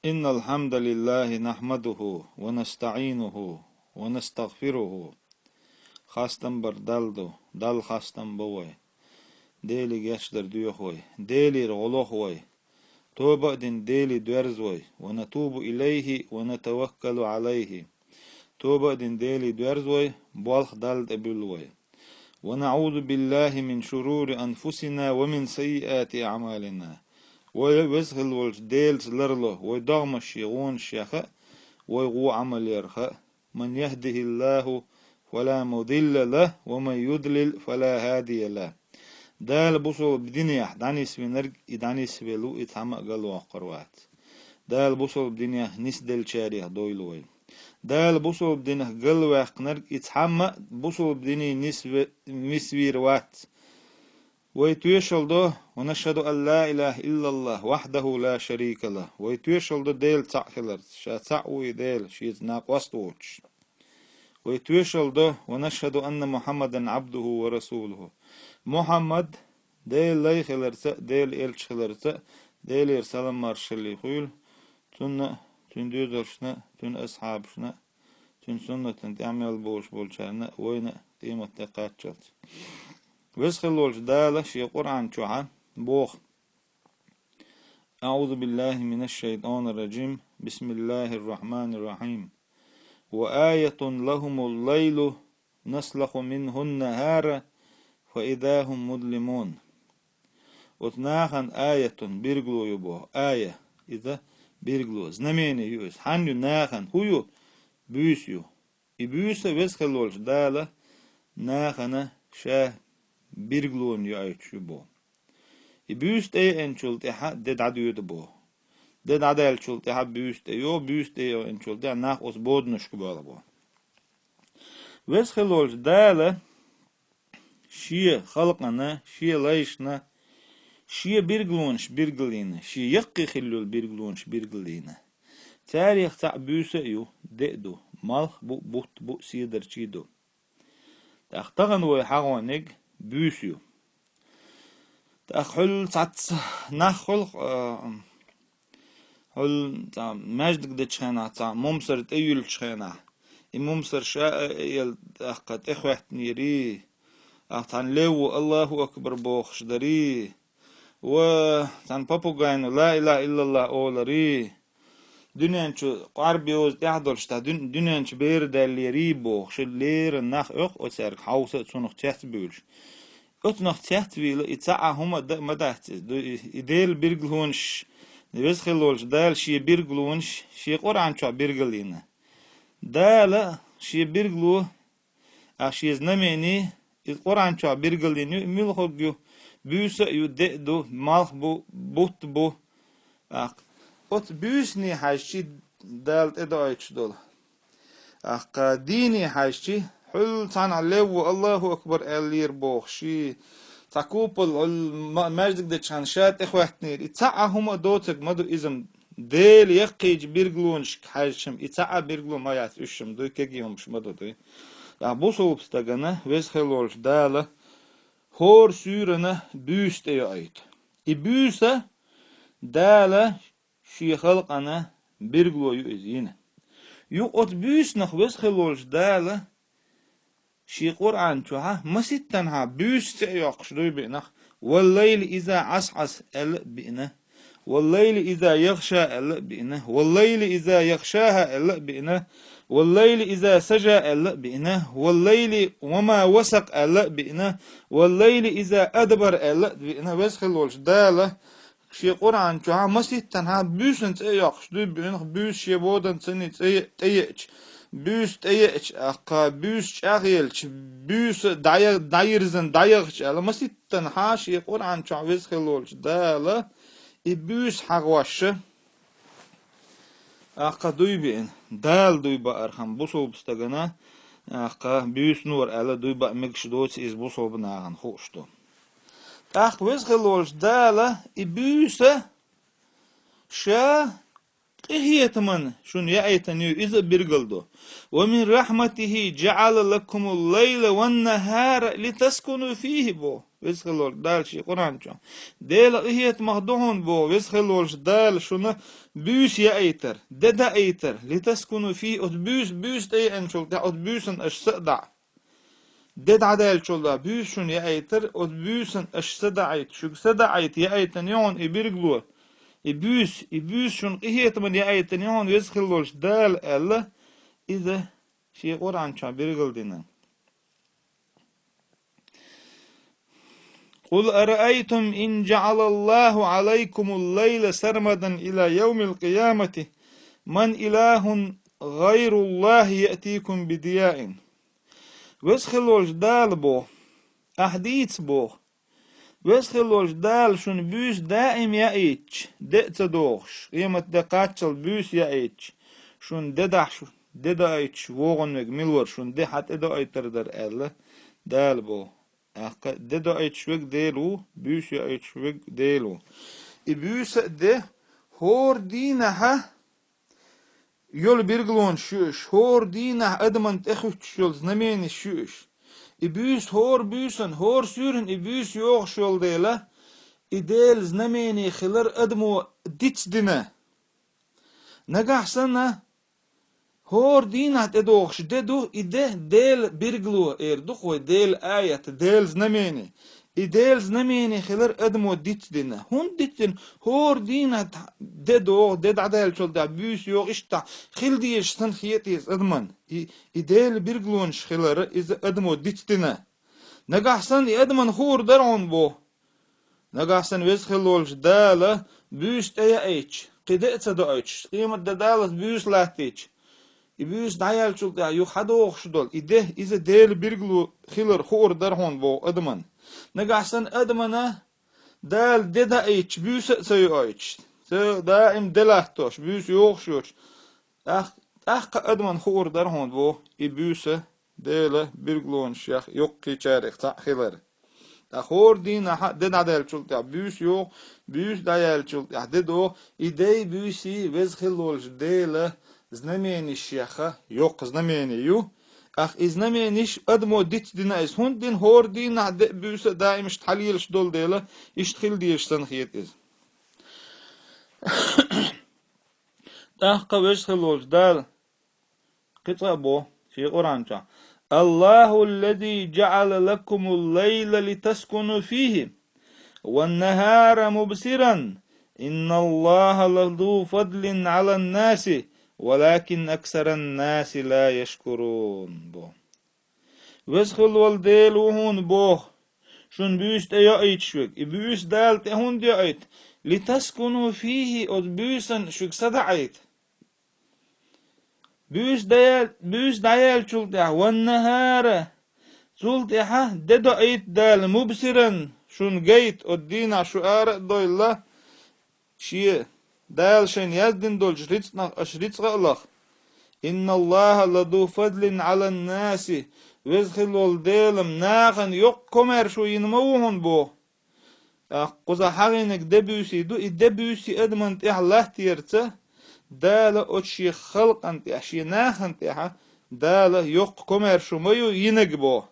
إن الحمد لله نحمده ونستعينه ونستغفره خاستن بر دلدو دل خاستن بوي ديلي جاشدر ديوخوي ديلي رغلوخوي توبة دين ديلي دوارزوي ونتوب إليه ونتوكل عليه توبة دين ديلي دوارزوي بالخ دلد أبلوي ونعوذ بالله من شرور أنفسنا ومن سيئات أعمالنا ويسهل والديلز لرلو ويدغم الشيغون الشيخة ويغو عمل يرخى من يهده الله فلا مضل له ومن يضلل فلا هادي له دال بوصل بدنيا دانيس بنرج دانيس بلو اتهم قالوا قروات دال بوصل بدنيا نسدل شاريه دويلوي دال بوصل بدنيا قالوا قنرج اتهم بوصل بدنيا مسوير وات ويتوشل دو ونشهد أن لا إله إلا الله وحده لا شريك له ويتوشل دو ديل تعخلر شاتعوي ديل شيز ناقوستوش ويتوشل دو ونشهد أن محمدا عبده ورسوله محمد ديل لي خلرت ديل إلش خلرت ديل يرسلم مارشلي خيل تن دوزرشنا تن أصحابشنا تن سنة تعمل بوش بولشارنا وين قيمة تقاتشلت ويسخلولش دالة شي قرآن شوحة بوخ أعوذ بالله من الشيطان الرجيم بسم الله الرحمن الرحيم وآية لهم الليل نسلخ منه النهار فإذا هم مظلمون وتناخن آية بيرغلو يبوه آية إذا بيرغلو زنميني يوز حنو ناخن هيو بيسيو إبيوس ويسخلولش دالة ناخن شاه بيرغلون يعيش بو بيوست اي انشولت احا دد عدو دبو دد عدال شولت احا بيوست اي انشولت احا ناخ اس بودنشك بو ويس خلولش دالة شي خلقنا شي ليشنا شي بيرغلونش بيرغلينا شي يقي خلول بيرغلونش بيرغلينا تاريخ تاع بيوست ايو دئدو مالخ بو بوت بو سيدر چيدو تاختغن ويحاغوانيك بيوسيو تأخل تعت نخل هل تا مجد قد شخنا تا ممسر تأيل شخنا ممسر شاء يل أخت إخوة نيري أختان لو الله أكبر بوخش دري و تان بابوغاين لا إله إلا الله أولري دنيا شو قاربي وز يحضر شتا دنيا شو بير داليري بوخش لير نخ أخ أتسرك حوسة سنخ تحت بيولش أتنخ تحت ويل إتساع هما مدهت إديل بيرغلونش نبيس خلولش دال شي بيرغلونش شي قرآن شو بيرغلينا دال شي بيرغلو أشي زنميني القرآن شو بيرغلينيو ملخوغيو بيوسا يو دئدو مالخ بو بوت بو أت بيوسني حاشي دال إدعيش دول ديني حاشي حل تان علو الله أكبر ألير بوخشي تاكوبل المجد ده كان شات إخواتني إتاع هما دوتك مدو إزم ديل يقيج بيرغلونش حاجشم إتاع بيرغلو ما يعتشم دو كيجيهم شمدو دو يا بوصل بستغنا ويسخلولش دالة هور سورنا بوست ايت إبوسة دالة شي خلق أنا بيرغلو يؤذين يو أت بوس نخ ويسخلولش دالة شي قرآن شوها مسيتنها بيست يقش دوي بينخ والليل إذا عسعس أل بينه والليل إذا يغشى أل بينه والليل إذا يغشاها أل بينه والليل إذا سجى أل بينه والليل وما وسق أل بينه والليل إذا أدبر أل بينه ويسخلولش دالة شي قرآن شوها مسيتنها بيسنت يقش دوي بينخ بيس شي بودن تسني تيئش بوس تيئش أقا بوس شاغيلش بوس دايرزن دايغش ألا مسيتن حاش يقول عن شعوز خلولش دالا إبوس حغوش أقا دوي بين دال دوي بأرخم بوصو بستغنا أقا بوس نور ألا دوي بأ مكش دوتس إز بوصو بناغن خوشتو أق وز خلولش دالا إبوس شا قهيتمن شون يأيتن إذا برقلدو ومن رحمته جعل لكم الليل والنهار لتسكنوا فيه بو ويسخلول دال شي قرآن شو ديل قهيت مخدوهن بو ويسخلول دال شون بيوس يأيتر ددا أيتر لتسكنوا فيه أت بيوس تي أنشول دا أت بيوسن أش سقدع دد عدال شول بيوس شون يأيتر أت بيوسن أش سدعيت شو سدعيت يأيتن يون إبرقلو إبوس شون قهيت من يأيتن يون ويسخلولش دال ألا إذا شي قرآن شا برقل دينا قل أرأيتم إن جعل الله عليكم الليل سرمدا إلى يوم القيامة من إله غير الله يأتيكم بدياء ويسخلولش دال بو أحديث بو ويسخلولش دال شون بيوس دائم يأيتش دقت دوغش قيمة دقاتشل بيوس يأيتش شون ددح ددا أيتش وغن ملور شون دي حت إدا أيتر در ألا دال بو ددا أيتش وك ديلو بيوس يأيتش وك ديلو بيوس ده هور دينها يول بيرغلون شوش هور دينها أدمن تخوش يول زنمين شوش إبوس هور بوسن هور سورن إبوس يوغ شول ديلا إديل زنميني خلر أدمو ديتس دينا نجح سنة هور دينا تدوغش ددو إده ديل بيرغلو إردوخ وديل آية ديل زنميني إديل زنميني خلر أدمو ديتس دينا هون ديتن هور دينا ددوغ دد عدال شول دا بوس يوغ إشتا خل ديش سن خياتيس أدمن إديل بيرغلونش خلر إذا أدمو ديتس دينا نجح سن أدمن خور درعون بو نجح سن ويسخلولش دالة بوس تيا إيش قدأت سدو إيش قيمة دالة بوس لاتيش إبوس دايال شول دا يخدوغ شدول إده إذا ديل بيرغلو خلر خور درعون بو أدمن نجح سن أدمنا دال ددا إيش بوس سيو إيش دائم دلاتوش بوس يوغشوش أخ أدمن خور درعون بو إبوس ديله بيرغلون شيخ يوقي تاريخ خلر أخور دين دد عدال شلت بوس يوغ بوس دايال شلت ددو إيدي بوسي وزخلولش ديله زنميني الشيخة يوق زنميني يو أخ إزنمينيش أدمو ديت دينا إز هون دين هور دين بوس دائم اشتحليلش دول ديله اشتخل ديش سنخيت إز أخ وزخلولش دال قطع بو في قرآن الله الذي جعل لكم الليل لتسكنوا فيه والنهار مبصرا إن الله لذو فضل على الناس ولكن أكثر الناس لا يشكرون بو وسخل والديل وهون بو شون بيست يأيت شوك بيست دالت هون ديأيت لتسكنوا فيه أد بيسن شوك صدعيت بيس دايال شلتح والنهار شلتح ددو ايت دال مبصرا شون جيت الدين شعار دويلا شي دال شين يزدن دول شريتنا الله إن الله لذو فضل على الناس ويزخلول ديلم ناخن يق كمر شو ينموهن بو قزا حغينك دبيوسي دو دبيوسي ادمن تيح الله تيرته دالة أتشي خلق أنت أشي ناخ أنت دالة يق كمر شميو ينقبو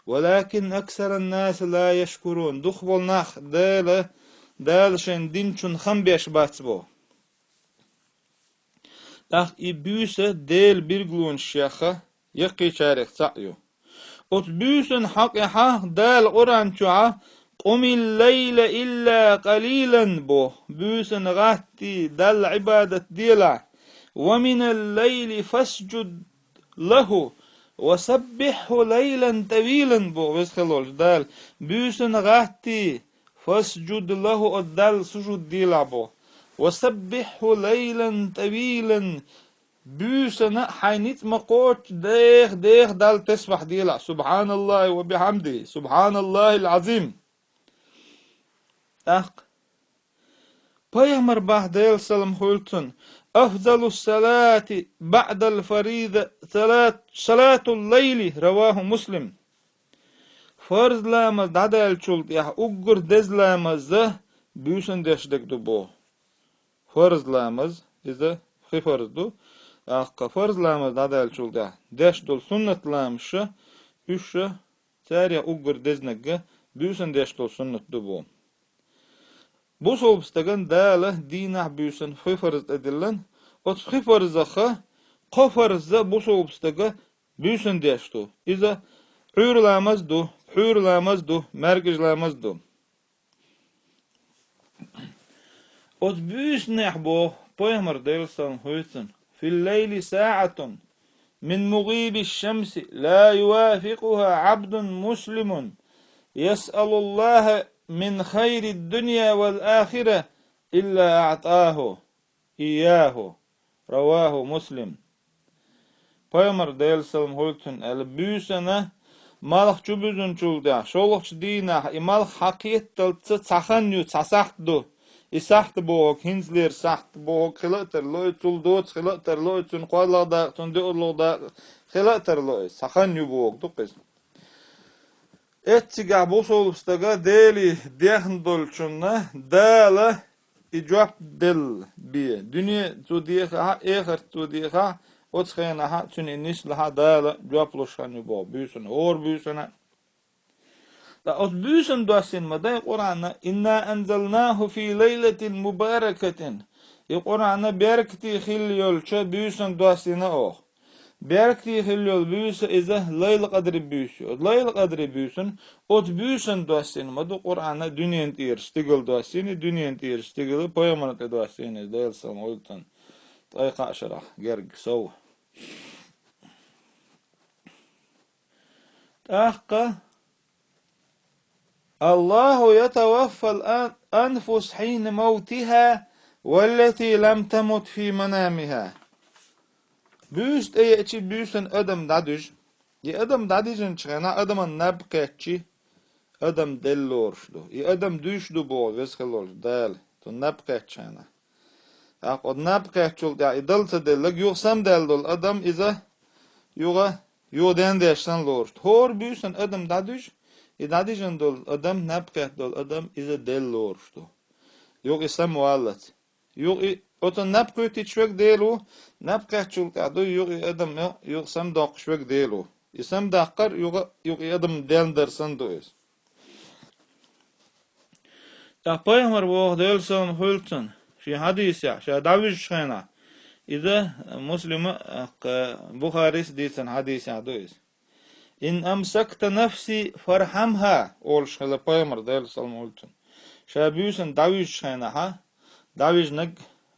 ولكن أكثر الناس لا يشكرون دخبول ناخ دالة شن دين شن خنبيش باتبو أخ إبوسة ديل بيرغلون شيخة يقي شارك سعيو أتبوسن حقيحة دال قرآن شعا قم الليل إلا قليلا بو بوسن غاتي دل عبادة ديلا ومن الليل فاسجد له وسبحه ليلا طويلا بو وسخلولش دال بوسن غاتي فاسجد له الدل سجود ديلا بو وسبحه ليلا طويلا بوسن حينيت مقوش ديخ دل تسبح ديلا سبحان الله وبحمده سبحان الله العظيم Peygamber Bahdel Salam Hultun أفضل الصلاة بعد الفريضة صلاة الليل رواه مسلم فرض لامز دادال چولت يح أقر دز لامز ده بيوسن دشدك دبو فرض لامز إذا خفرز دو فرز لامز دادال çulda deş dol sünnet lamışı üçü tariya ugur deznege büyüsün deş dol sünnet bu. Bu sobstagan dala dinah büyüsün farz edilen ot farzakha qafarzda bu sobstaga büyüsün deş do. İza hürlamaz do mergejlamaz do. Ot büyüsün bu Peygamber dersen hoytun في الليل ساعة من مغيب الشمس لا يوافقها عبد مسلم يسأل الله من خير الدنيا والآخرة إلا أعطاه إياه رواه مسلم. Peygamber deyilselim hoytun el büyüsene malıq cübüzün çulda şoluqç dina malıq hakiyet daltsa çaxan yu çasaqdu İsaht bu hinsler saht bu khilater loy çuldot khilater loy çun qoylaqda tundu urluqda khilater loy saxan yu bu duqis etçiga bu solubstaga deli dehn dolçunna dala icab del bi dünya tudiha ehir tudiha otsxena ha tun inis laha dala jabloşan yu bu büyüsün or büyüsüne da büyüsün duasin maday Kur'an'a inna enzelnahu fi leyletin mübareketin. Kur'an'a bereketi hilyolça büyüsün duasina o. Bereketi hilyol büyüsü ize leyl kadri büyüsü. Leyl kadri büyüsün ot büyüsün duasin maday Kur'an'a dünyen tirstigil duasini dünyen tirstigil poyamanat duasini deyilsem oltan. Tayqa aşarah gerg sov. Tahqa الله يتوفى الأنفس حين موتها والتي لم تمت في منامها. Büyüst eğici büyüsün adam dadüj. Adam dadüjün çıkana adamın nabqetçi adam delli orşdu. Adam düşdü bu vesxil orşdu. Del. Tu nabqetçana. O nabqetçi oldu. İdalsa dellik yoksam deldi ol. Adam iza yoğden deşten orşdu. Hor büyüsün adam dadüj. İdadijin dol adam nabqet dol adam iza delli orşdu. Yok isem muallat. Yok otan nabqet içvek delu nabqet çulqadu yok adam yok sam daqşvek delu. İsem daqqar yok adam dendersen doyuz. Ta Peygamber bu delson hultun. Şu hadis ya, şu daviş şena. İza Müslim Buhari's disen hadis ya doyuz. İn amsakta nefsi farhamha ol şala Peygamber delson hultun. Şu büyüsün daviş şena ha. Daviş nag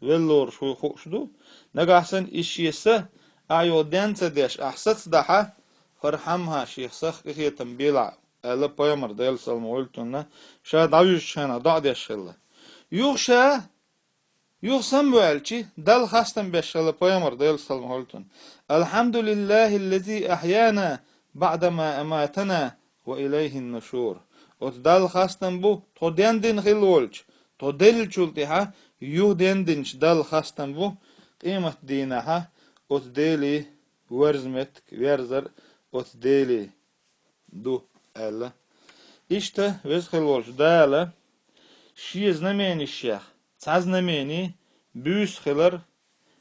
vellor şu hoşdu. Nag ahsen işyese ayo dense deş ahsat daha farhamha şeyhsah ihiyetem bila. Ala Peygamber delson hultun. Şu daviş şena da deşilla. Yoksa Yoksam bu elçi dal hastan beşşalı Peygamber delson hultun. Elhamdülillahillezî ahyana ba'dama amatana ve ileyhin nushur. Ot dal hastan bu to dendin hilolç. To del çultiha yu dendinç dal hastan bu kıymet dinaha ot deli verzmet verzer ot deli du alla. İşte vez hilolç dala şi znameni şeyh. Saznameni büyüs hilar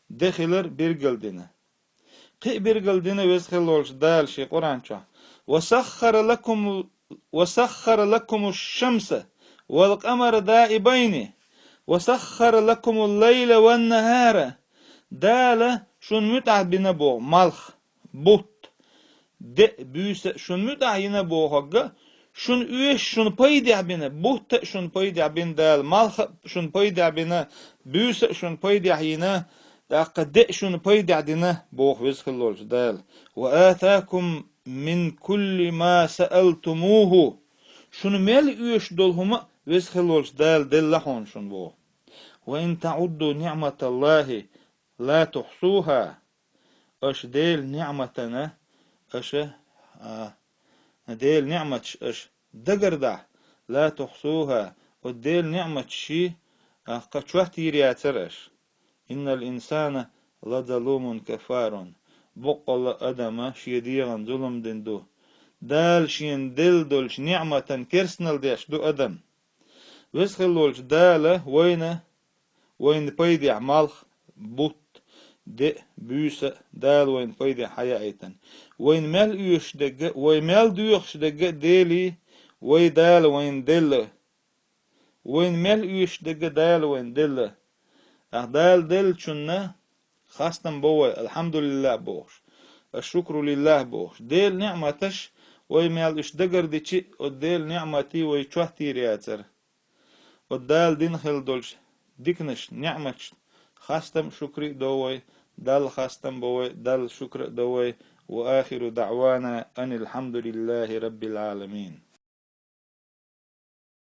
dehilar bir gildine. Qi bir gildine vez hilolç dal şey Kur'ança. وسخر لكم الشمس والقمر دائبين وسخر لكم الليل والنهار دال شون متعبنا بو ملخ بوت de büyüse şun müdahine bu hagga şun üye şun paydabine buht şun paydabin dal mal şun paydabine büyüse şun paydahine daqde şun paydadine bu vezxilol dal ve ataakum min kulli ma sa'altumuhu şun mel üyeş dolhuma vezxilol dal dellahon şun bu ve in ta'uddu ni'matallahi la tuhsuha aş del ni'matana أشة ديل نعمة أش دقرده لا تحصوها وديل نعمة شي قشوه تيرياترش إن الإنسان لظلوم كفار بقل أدم شيديغن ظلم دندو دال شين دل دولش نعمة كرسنل ديش دو أدم ويسخلولش دالة وين بيدي عمالخ بوت د بوسة دال وين فايدة حياة وين مال يوش دقة وين مال دوخش دقة ديلي وين دال وين دل وين مال يوش دقة دال وين دل دال دل شنة خاصة بوي الحمد لله بوش الشكر لله بوش ديل نعمتش وين مال يوش دقر دي چي وديل نعمتي وي چوهتي رياتر ودال دين خل دولش ديكنش نعمتش خاصة شكري دوي دال خاصة بوي دال شكر دوي وآخر دعوانا أن الحمد لله رب العالمين.